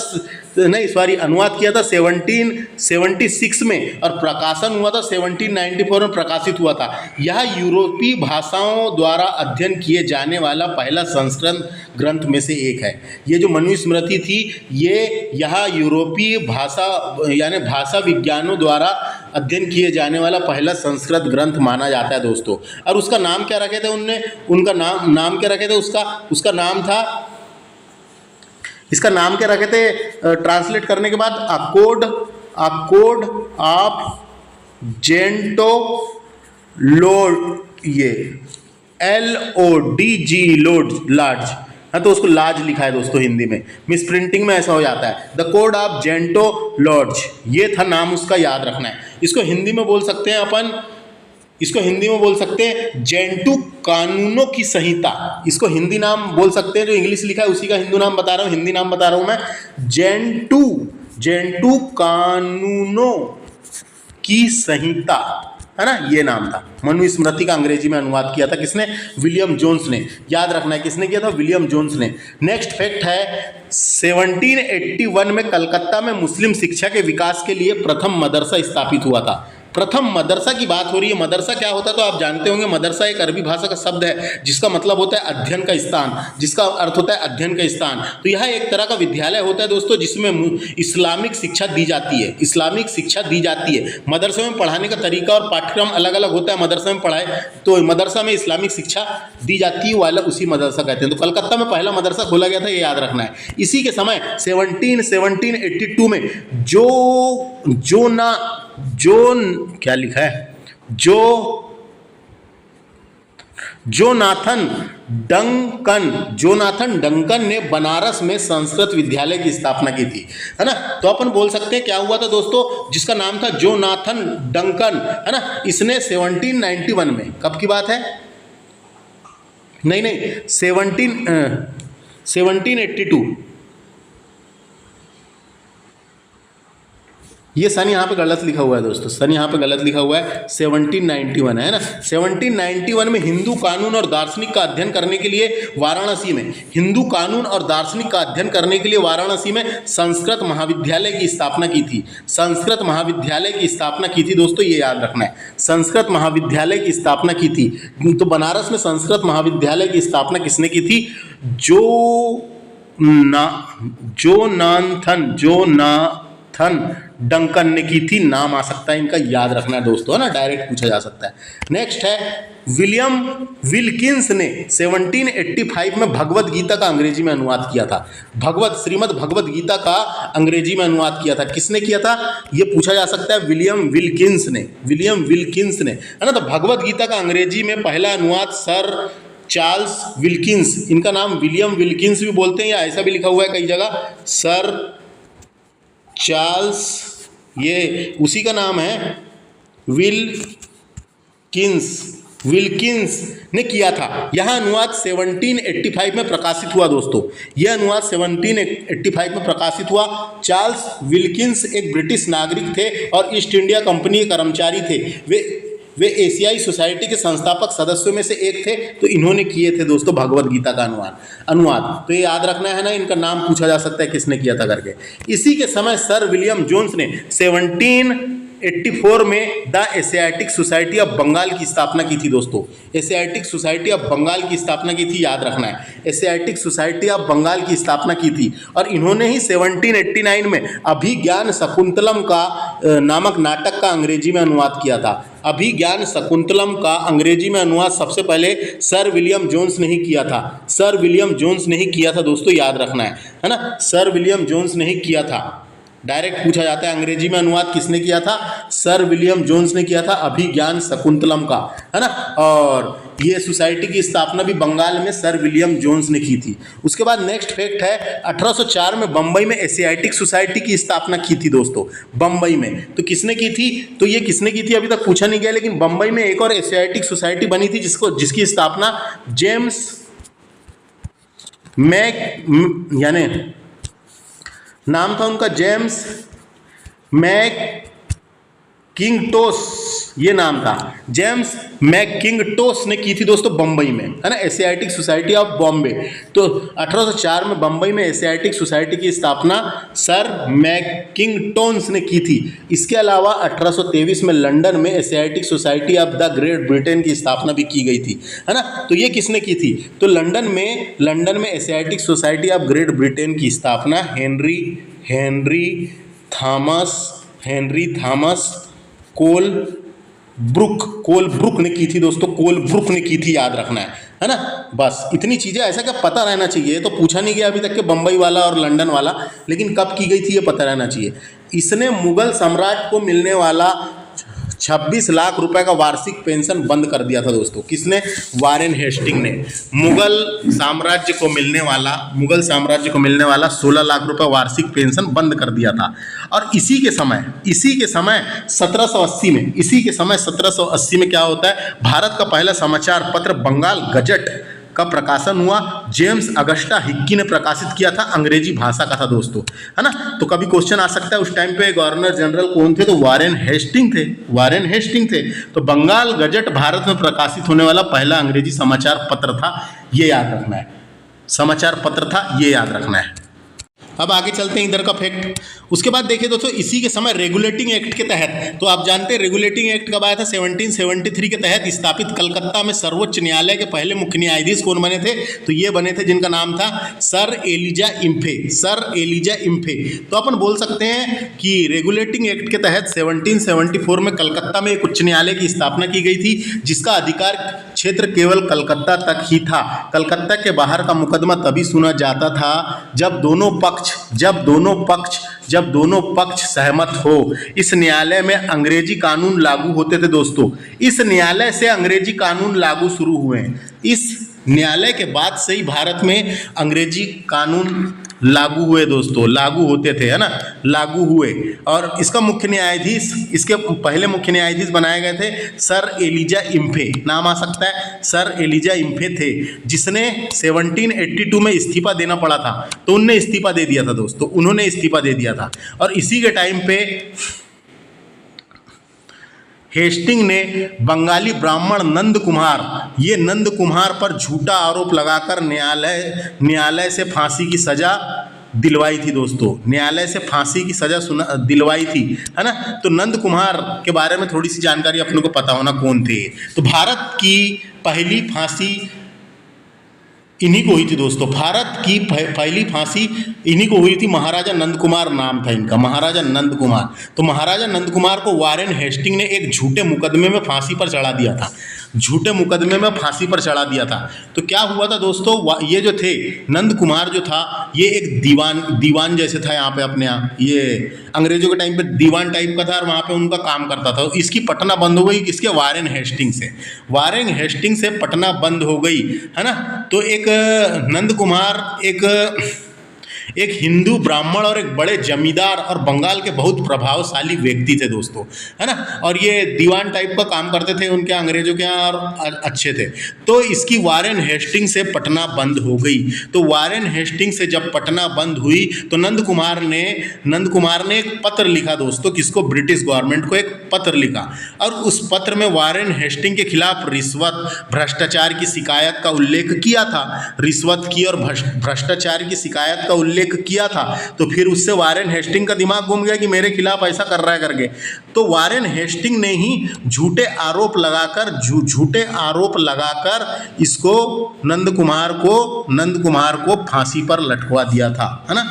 1776 में और प्रकाशन हुआ था 1794 में प्रकाशित हुआ था। यह यूरोपीय भाषाओं द्वारा अध्ययन किए जाने वाला पहला संस्कृत ग्रंथ में से एक है। ये जो मनुस्मृति थी यह यूरोपीय भाषा यानी भाषा विज्ञानों द्वारा अध्ययन किए जाने वाला पहला संस्कृत ग्रंथ माना जाता है दोस्तों। और उसका नाम क्या रखे थे उनका नाम क्या रखे थे? उसका नाम था, इसका नाम क्या रखे थे ट्रांसलेट करने के बाद? अ कोड ऑफ जेंटो लॉज, ये लॉज, हाँ तो उसको लाज लिखा है दोस्तों हिंदी में, मिस प्रिंटिंग में ऐसा हो जाता है। द कोड ऑफ जेंटो लॉज ये था नाम उसका, याद रखना है। इसको हिंदी में बोल सकते हैं जेंटू कानूनों की संहिता। इसको हिंदी नाम बोल सकते हैं, जो इंग्लिश लिखा है उसी का हिंदी नाम बता रहा हूं मैं। जेंटू कानूनों की संहिता है ना, ये नाम था। मनुस्मृति का अंग्रेजी में अनुवाद किया था किसने? विलियम जोन्स ने। याद रखना है किसने किया था? विलियम जोन्स ने। नेक्स्ट फैक्ट है 1781 में कलकत्ता में मुस्लिम शिक्षा के विकास के लिए प्रथम मदरसा स्थापित हुआ था। प्रथम मदरसा की बात हो रही है। मदरसा क्या होता है तो आप जानते होंगे। मदरसा एक अरबी भाषा का शब्द है जिसका मतलब होता है अध्ययन का स्थान, जिसका अर्थ होता है अध्ययन का स्थान। तो यह एक तरह का विद्यालय होता है दोस्तों जिसमें इस्लामिक शिक्षा दी जाती है। मदरसे में पढ़ाने का तरीका और पाठ्यक्रम अलग अलग होता है। मदरसा में पढ़ाए तो मदरसा में इस्लामिक शिक्षा दी जाती है, वाला उसी मदरसा कहते हैं। तो कलकत्ता में पहला मदरसा खोला गया था, ये याद रखना है। इसी के समय 1782 में क्या लिखा है, जोनाथन डंकन ने बनारस में संस्कृत विद्यालय की स्थापना की थी, है ना। तो अपन बोल सकते हैं क्या हुआ था दोस्तों, जिसका नाम था जोनाथन डंकन, है ना। इसने 1791 में, कब की बात है? नहीं 1782 ये सन यहाँ पे गलत लिखा हुआ है दोस्तों, सन यहाँ पे गलत लिखा हुआ है, 1791 है ना। 1791 में हिंदू कानून और दार्शनिक का अध्ययन करने के लिए वाराणसी में, हिंदू कानून और दार्शनिक का अध्ययन करने के लिए वाराणसी में संस्कृत महाविद्यालय की स्थापना की थी। संस्कृत महाविद्यालय की स्थापना की थी दोस्तों, ये याद रखना है, संस्कृत महाविद्यालय की स्थापना की थी। तो बनारस में संस्कृत महाविद्यालय की स्थापना किसने की थी? जोनाथन डंकन ने की थी। नाम आ सकता है इनका, याद रखना है दोस्तों, है ना, डायरेक्ट पूछा जा सकता है। नेक्स्ट है विलियम विल्किंस ने 1785 में भगवत गीता का अंग्रेजी में अनुवाद किया था। श्रीमद् भगवत गीता का अंग्रेजी में अनुवाद किया था। किसने किया था ये पूछा जा सकता है, विलियम विल्किंस ने, है ना। तो भगवत गीता का अंग्रेजी में पहला अनुवाद सर चार्ल्स विल्किंस, इनका नाम विलियम विल्किंस भी बोलते हैं या ऐसा भी लिखा हुआ है कई जगह, सर चार्ल्स, ये उसी का नाम है, विल्किंस ने किया था। यह अनुवाद 1785 में प्रकाशित हुआ दोस्तों, यह अनुवाद 1785 में प्रकाशित हुआ। चार्ल्स विल्किंस एक ब्रिटिश नागरिक थे और ईस्ट इंडिया कंपनी के कर्मचारी थे। वे एशियाई सोसाइटी के संस्थापक सदस्यों में से एक थे। तो इन्होंने किए थे दोस्तों भगवत गीता का अनुवाद। तो ये याद रखना है ना, इनका नाम पूछा जा सकता है किसने किया था करके। इसी के समय सर विलियम जोन्स ने 1784 में the Asiatic Society of Bengal की स्थापना की थी दोस्तों। एशियाटिक सोसाइटी ऑफ बंगाल की स्थापना की थी, याद रखना है, एशियाटिक सोसाइटी ऑफ बंगाल की स्थापना की थी। और इन्होंने ही 1789 में अभिज्ञान शकुंतलम का नामक नाटक का अंग्रेजी में अनुवाद किया था। अभिज्ञान शकुंतलम का अंग्रेजी में अनुवाद सबसे पहले सर विलियम जोन्स ने ही किया था। सर विलियम जोन्स ने ही किया था दोस्तों, याद रखना है ना, सर विलियम जोन्स ने ही किया था। डायरेक्ट पूछा जाता है अंग्रेजी में अनुवाद किसने किया था? सर विलियम जोन्स ने किया था अभिज्ञान शकुंतलम का, है ना। और ये सोसाइटी की स्थापना भी बंगाल में सर विलियम जोन्स ने की थी। उसके बाद नेक्स्ट फैक्ट है 1804 में बम्बई में एशियाटिक सोसाइटी की स्थापना की थी दोस्तों, बम्बई में। तो किसने की थी? तो ये किसने की थी अभी तक पूछा नहीं गया, लेकिन बम्बई में एक और एशियाटिक सोसाइटी बनी थी जिसकी स्थापना जेम्स यानी नाम था उनका जेम्स मैककिंगटोश, ये नाम था, जेम्स मैककिंगटोश ने की थी दोस्तों बम्बई में, है ना, एशियाटिक सोसाइटी ऑफ बॉम्बे। तो 1804 में बम्बई में एशियाटिक सोसाइटी की स्थापना सर मैककिंगटोश ने की थी। इसके अलावा 1823 में लंदन में Asiatic Society of the great Britain की स्थापना भी की गई थी, है ना। तो ये किसने की थी? तो लंदन में Asiatic Society of great Britain की स्थापना हेनरी थॉमस कोलब्रुक ने की थी दोस्तों, कोलब्रुक ने की थी, याद रखना है ना। बस इतनी चीज़ें, ऐसा क्या पता रहना चाहिए। तो पूछा नहीं गया अभी तक के बम्बई वाला और लंदन वाला, लेकिन कब की गई थी ये पता रहना चाहिए। इसने मुगल सम्राट को मिलने वाला 26 लाख रुपए का वार्षिक पेंशन बंद कर दिया था दोस्तों। किसने? वारेन हेस्टिंग ने। मुगल साम्राज्य को मिलने वाला 16 लाख रुपए वार्षिक पेंशन बंद कर दिया था। और इसी के समय 1780 में क्या होता है, भारत का पहला समाचार पत्र बंगाल गजट का प्रकाशन हुआ। जेम्स अगस्टा हिक्की ने प्रकाशित किया था, अंग्रेजी भाषा का था दोस्तों, है ना। तो कभी क्वेश्चन आ सकता है उस टाइम पे गवर्नर जनरल कौन थे? तो वारेन हेस्टिंग थे। तो बंगाल गजट भारत में प्रकाशित होने वाला पहला अंग्रेजी समाचार पत्र था, ये याद रखना है। अब आगे चलते हैं इधर का फैक्ट। उसके बाद देखिए दोस्तों, इसी के समय रेगुलेटिंग एक्ट के तहत, तो आप जानते हैं रेगुलेटिंग एक्ट कब आया था? 1773 के तहत स्थापित कलकत्ता में सर्वोच्च न्यायालय के पहले मुख्य न्यायाधीश कौन बने थे? तो ये बने थे जिनका नाम था सर एलिजा इम्फे। तो अपन बोल सकते हैं कि रेगुलेटिंग एक्ट के तहत 1774 में कलकत्ता में एक उच्च न्यायालय की स्थापना की गई थी, जिसका अधिकार क्षेत्र केवल कलकत्ता तक ही था। कलकत्ता के बाहर का मुकदमा तभी सुना जाता था जब दोनों पक्ष सहमत हो। इस न्यायालय में अंग्रेजी कानून लागू होते थे दोस्तों। इस न्यायालय से अंग्रेजी कानून लागू शुरू हुए। इस न्यायालय के बाद से ही भारत में अंग्रेजी कानून लागू हुए दोस्तों, लागू होते थे, है ना, लागू हुए। और इसका इसके पहले मुख्य न्यायाधीश बनाए गए थे सर एलिजा इम्फे, नाम आ सकता है, सर एलिजा इम्फे थे, जिसने 1782 में इस्तीफा देना पड़ा था। तो उन्होंने इस्तीफा दे दिया था दोस्तों, और इसी के टाइम पे हेस्टिंग ने बंगाली ब्राह्मण नंद कुमार पर झूठा आरोप लगाकर न्यायालय से फांसी की सजा दिलवाई थी दोस्तों। न्यायालय से फांसी की सजा दिलवाई थी, है ना। तो नंद कुमार के बारे में थोड़ी सी जानकारी अपने को पता होना कौन थे। तो भारत की पहली फांसी इन्हीं को हुई थी दोस्तों। भारत की पहली फांसी इन्हीं को हुई थी। महाराजा नंद कुमार नाम था इनका, महाराजा नंद कुमार। तो महाराजा नंद कुमार को वारेन हेस्टिंग ने एक झूठे मुकदमे में फांसी पर चढ़ा दिया था, झूठे मुकदमे में फांसी पर चढ़ा दिया था। तो क्या हुआ था दोस्तों, ये जो थे नंद कुमार जो था ये एक दीवान जैसे था यहाँ पे अपने यहाँ, ये अंग्रेजों के टाइम पे दीवान टाइप का था और वहाँ पे उनका काम करता था। इसकी पटना बंद हो गई किसके, वारेन हेस्टिंग से। वारेन हेस्टिंग से पटना बंद हो गई, है ना। तो एक नंद कुमार एक हिंदू ब्राह्मण और एक बड़े जमींदार और बंगाल के बहुत प्रभावशाली व्यक्ति थे दोस्तों, है ना। और ये दीवान टाइप का काम करते थे उनके अंग्रेजों के यहाँ और अच्छे थे। तो इसकी वारेन हेस्टिंग से पटना बंद हो गई। तो वारेन हेस्टिंग से जब पटना बंद हुई तो नंद कुमार ने एक पत्र लिखा दोस्तों, किसको, ब्रिटिश गवर्नमेंट को एक पत्र लिखा। और उस पत्र में वारेन हेस्टिंग के खिलाफ रिश्वत भ्रष्टाचार की शिकायत का उल्लेख किया था, रिश्वत की और भ्रष्टाचार की शिकायत का उल्लेख किया था। तो फिर उससे वारेन हेस्टिंग का दिमाग घूम गया कि मेरे खिलाफ ऐसा कर रहा है करके। तो वारेन हेस्टिंग ने ही झूठे आरोप लगाकर इसको नंद कुमार को फांसी पर लटकवा दिया था, है ना।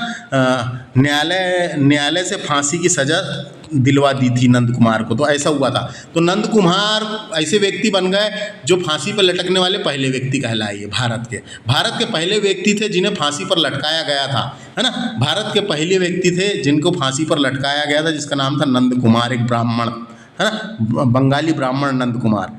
न्यायालय से फांसी की सजा दिलवा दी थी नंद कुमार को। तो ऐसा हुआ था। तो नंद कुमार ऐसे व्यक्ति बन गए जो फांसी पर लटकने वाले पहले व्यक्ति कहलाए। भारत के पहले व्यक्ति थे जिन्हें फांसी पर लटकाया गया था, है ना। भारत के पहले व्यक्ति थे जिनको फांसी पर लटकाया गया था, जिसका नाम था नंद कुमार, एक ब्राह्मण, है ना, बंगाली ब्राह्मण नंद कुमार।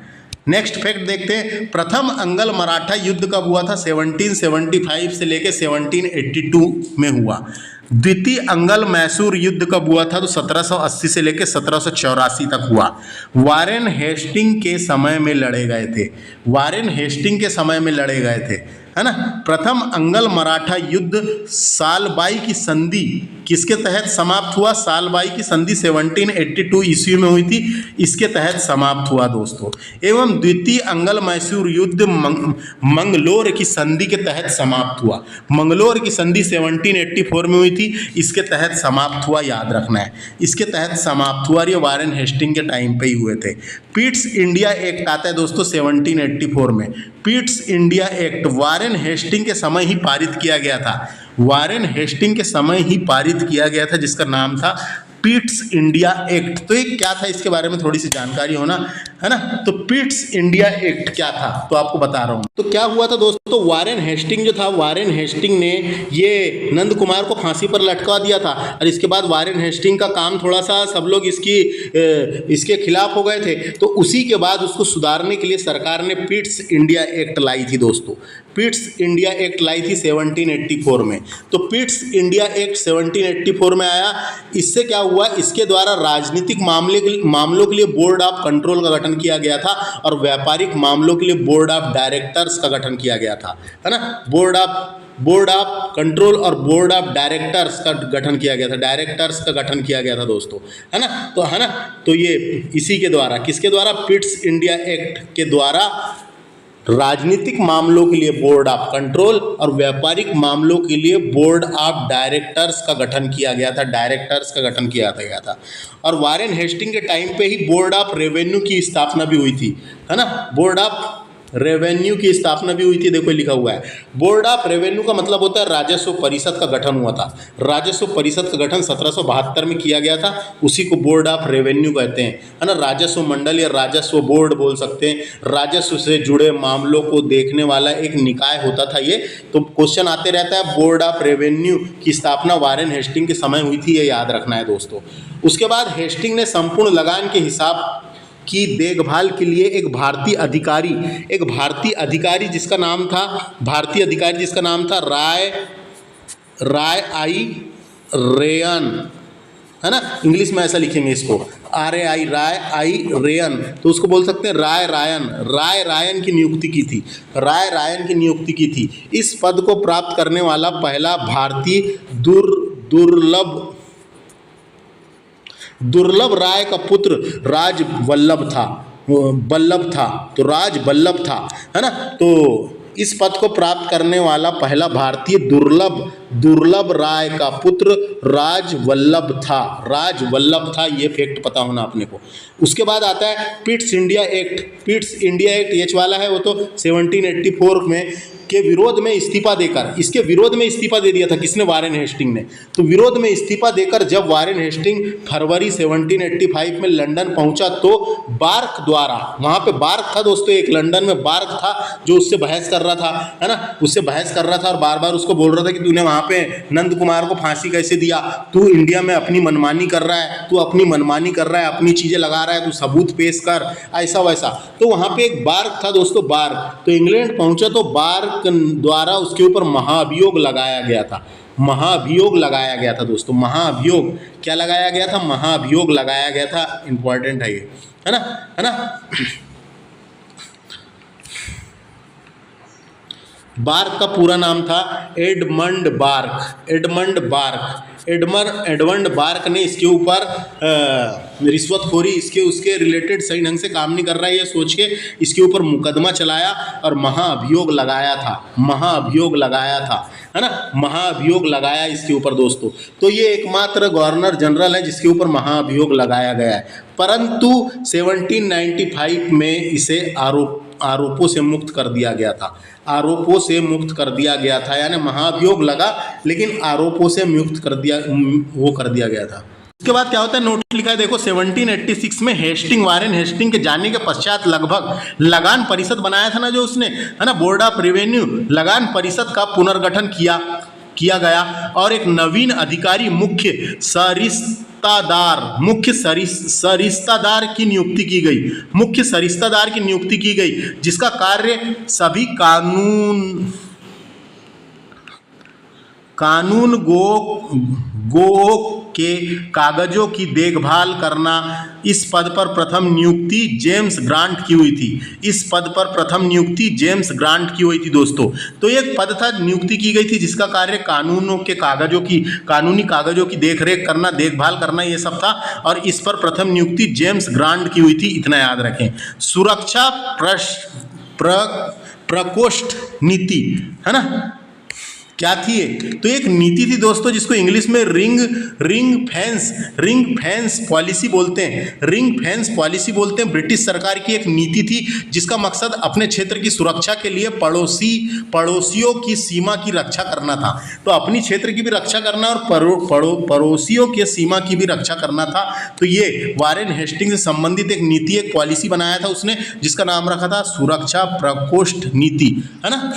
नेक्स्ट फैक्ट देखते हैं। प्रथम अंगल मराठा युद्ध कब हुआ था, 1775 से लेके 1782 में हुआ। द्वितीय अंगल मैसूर युद्ध कब हुआ था, तो 1780 से लेकर 1784 तक हुआ। वारेन हेस्टिंग के समय में लड़े गए थे, है ना। प्रथम अंगल मराठा युद्ध सालबाई की संधि किसके तहत समाप्त हुआ, सालबाई की संधि 1782 ईस्वी में हुई थी, इसके तहत समाप्त हुआ दोस्तों। एवं द्वितीय अंगल मैसूर युद्ध मंगलोर की संधि के तहत समाप्त हुआ। मंगलोर की संधि 1784 में हुई थी, इसके तहत समाप्त हुआ, याद रखना है, इसके तहत समाप्त हुआ। ये वारेन हेस्टिंग के टाइम पे ही हुए थे। पीट्स इंडिया एक्ट आता है दोस्तों 1784 में। Pitt's India Act Warren Hasting के समय ही पारित किया गया था, वारेन हेस्टिंग के समय ही पारित किया गया था, जिसका नाम था पीट्स इंडिया एक्ट। तो ये क्या था, इसके बारे में थोड़ी सी जानकारी होना, है ना। तो पीट्स इंडिया एक्ट क्या था, तो आपको बता रहा हूँ। तो क्या हुआ था दोस्तों, वारेन हेस्टिंग जो था, वारेन हेस्टिंग ने ये नंद कुमार को फांसी पर लटका दिया था। और इसके बाद वारेन हेस्टिंग का काम थोड़ा सा सब लोग इसके खिलाफ हो गए थे। तो उसी के बाद उसको सुधारने के लिए सरकार ने पीट्स इंडिया एक्ट लाई थी दोस्तों। पीट्स इंडिया एक्ट लाई थी 1784 में। तो पीट्स इंडिया एक्ट 1784 में आया। इससे क्या हुआ, इसके द्वारा राजनीतिक मामलों के लिए बोर्ड ऑफ कंट्रोल का गठन किया गया था और व्यापारिक मामलों के लिए बोर्ड ऑफ डायरेक्टर्स का गठन किया गया था, है ना। बोर्ड ऑफ कंट्रोल और बोर्ड ऑफ डायरेक्टर्स का गठन किया गया था, डायरेक्टर्स का गठन किया गया था दोस्तों, है ना। तो ये इसी के द्वारा, किसके द्वारा, पीट्स इंडिया एक्ट के द्वारा राजनीतिक मामलों के लिए बोर्ड ऑफ कंट्रोल और व्यापारिक मामलों के लिए बोर्ड ऑफ डायरेक्टर्स का गठन किया गया था। और वारेन हेस्टिंग के टाइम पे ही बोर्ड ऑफ रेवेन्यू की स्थापना भी हुई थी, है ना। बोर्ड ऑफ रेवेन्यू की स्थापना भी हुई थी, देखो लिखा हुआ है। बोर्ड ऑफ रेवेन्यू का मतलब होता है राजस्व परिषद का गठन हुआ था। राजस्व परिषद का गठन 1772 में किया गया था, उसी को बोर्ड ऑफ रेवेन्यू कहते हैं, है ना। राजस्व मंडल या राजस्व बोर्ड बोल सकते हैं। राजस्व से जुड़े मामलों को देखने वाला एक निकाय होता था ये। तो क्वेश्चन आते रहता है, बोर्ड ऑफ रेवेन्यू की स्थापना वारेन हेस्टिंग के समय हुई थी, ये याद रखना है दोस्तों। उसके बाद हेस्टिंग ने संपूर्ण लगान के हिसाब की देखभाल के लिए एक भारतीय अधिकारी जिसका नाम था राय आई रेयन, है ना। इंग्लिश में ऐसा लिखेंगे इसको, राय आई रेयन, तो उसको बोल सकते हैं राय रायन की नियुक्ति की थी। इस पद को प्राप्त करने वाला पहला भारतीय दुर्लभ राय का पुत्र राज वल्लभ था, तो राज वल्लभ था, है ना। तो इस पद को प्राप्त करने वाला पहला भारतीय दुर्लभ राय का पुत्र राज वल्लभ था, ये फैक्ट पता होना अपने को। उसके बाद आता है पिट्स इंडिया एक्ट, ये वाला है वो तो 1784 में के विरोध में इस्तीफा देकर, इसके विरोध में इस्तीफा दे दिया था किसने, वारेन हेस्टिंग ने। तो विरोध में इस्तीफा देकर जब वारेन हेस्टिंग फरवरी 1785 में लंदन पहुंचा तो बार्क द्वारा, वहां पे बार्क था दोस्तों, एक लंदन में बार्क था जो उससे बहस कर रहा था, है ना, उससे बहस कर रहा था और बार बार उसको बोल रहा था कि तूने वहां पे नंद कुमार को फांसी कैसे दिया, तू इंडिया में अपनी मनमानी कर रहा है, अपनी चीजें लगा रहा है, तू सबूत पेश कर, ऐसा वैसा। तो वहां पे एक बार्क था दोस्तों, बार्क। तो इंग्लैंड पहुंचा तो बार्क द्वारा उसके ऊपर महाभियोग लगाया गया था, दोस्तों। महाभियोग क्या लगाया गया था, महाभियोग लगाया गया था, इंपॉर्टेंट है ये, है ना। बार्क का पूरा नाम था एडमंड बार्क ने इसके ऊपर रिश्वतखोरी, उसके रिलेटेड सही ढंग से काम नहीं कर रहा है ये सोच के इसके ऊपर मुकदमा चलाया और महाभियोग लगाया था, है ना, महाभियोग लगाया इसके ऊपर दोस्तों। तो ये एकमात्र गवर्नर जनरल है जिसके ऊपर महाभियोग लगाया गया है, परंतु 1795 में इसे आरोपों से मुक्त कर दिया गया था, यानी महाभियोग लगा लेकिन आरोपों से मुक्त कर दिया गया था। उसके बाद क्या होता है, नोट लिखा है देखो, 1786 में वारेन हेस्टिंग के जाने के पश्चात लगभग लगान परिषद बनाया था ना जो उसने, है ना, बोर्ड ऑफ रेवेन्यू, लगान परिषद का पुनर्गठन किया गया और एक नवीन अधिकारी मुख्य सरिस्तादार की नियुक्ति की गई, जिसका कार्य सभी कानून गो के कागजों की देखभाल करना। इस पद पर प्रथम नियुक्ति जेम्स ग्रांट की हुई थी, दोस्तों। तो एक पद था, नियुक्ति की गई थी जिसका कार्य कानूनी कागजों की देखरेख करना, देखभाल करना, ये सब था, और इस पर प्रथम नियुक्ति जेम्स ग्रांट की हुई थी, इतना याद रखें। सुरक्षा प्रकोष्ठ नीति, है ना, क्या थी ये, तो एक नीति थी दोस्तों जिसको इंग्लिश में रिंग फेंस पॉलिसी बोलते हैं। ब्रिटिश सरकार की एक नीति थी जिसका मकसद अपने क्षेत्र की सुरक्षा के लिए पड़ोसियों की सीमा की रक्षा करना था। तो अपनी क्षेत्र की भी रक्षा करना और पड़ोसियों की सीमा की भी रक्षा करना था। तो ये वारेन हेस्टिंग से संबंधित एक नीति, एक पॉलिसी बनाया था उसने, जिसका नाम रखा था सुरक्षा प्रकोष्ठ नीति, है ना।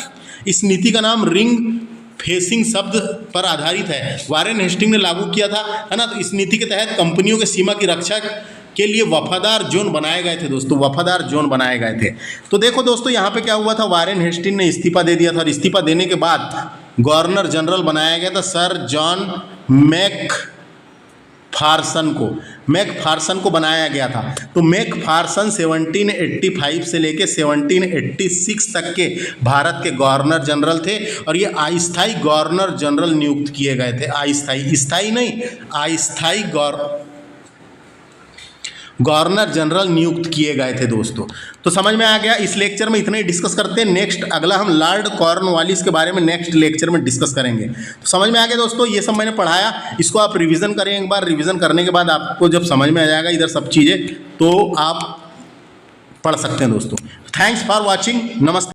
इस नीति का नाम रिंग फेसिंग शब्द पर आधारित है, वारेन हेस्टिंग ने लागू किया था, है ना। तो इस नीति के तहत कंपनियों के सीमा की रक्षा के लिए वफादार जोन बनाए गए थे दोस्तों, तो देखो दोस्तों यहाँ पे क्या हुआ था, वारेन हेस्टिंग ने इस्तीफा दे दिया था और इस्तीफा देने के बाद गवर्नर जनरल बनाया गया था सर जॉन मैकफार्सन को बनाया गया था। तो मैकफार्सन 1785 से लेकर 1786 तक के भारत के गवर्नर जनरल थे और ये अस्थायी गवर्नर जनरल नियुक्त किए गए थे, अस्थायी गवर्नर जनरल नियुक्त किए गए थे दोस्तों। तो समझ में आ गया। इस लेक्चर में इतना ही डिस्कस करते हैं। नेक्स्ट अगला हम लॉर्ड कॉर्नवालिस के बारे में नेक्स्ट लेक्चर में डिस्कस करेंगे। तो समझ में आ गया दोस्तों, ये सब मैंने पढ़ाया, इसको आप रिवीजन करें एक बार। रिवीजन करने के बाद आपको जब समझ में आ जाएगा इधर सब चीज़ें, तो आप पढ़ सकते हैं दोस्तों। थैंक्स फॉर वॉचिंग, नमस्ते।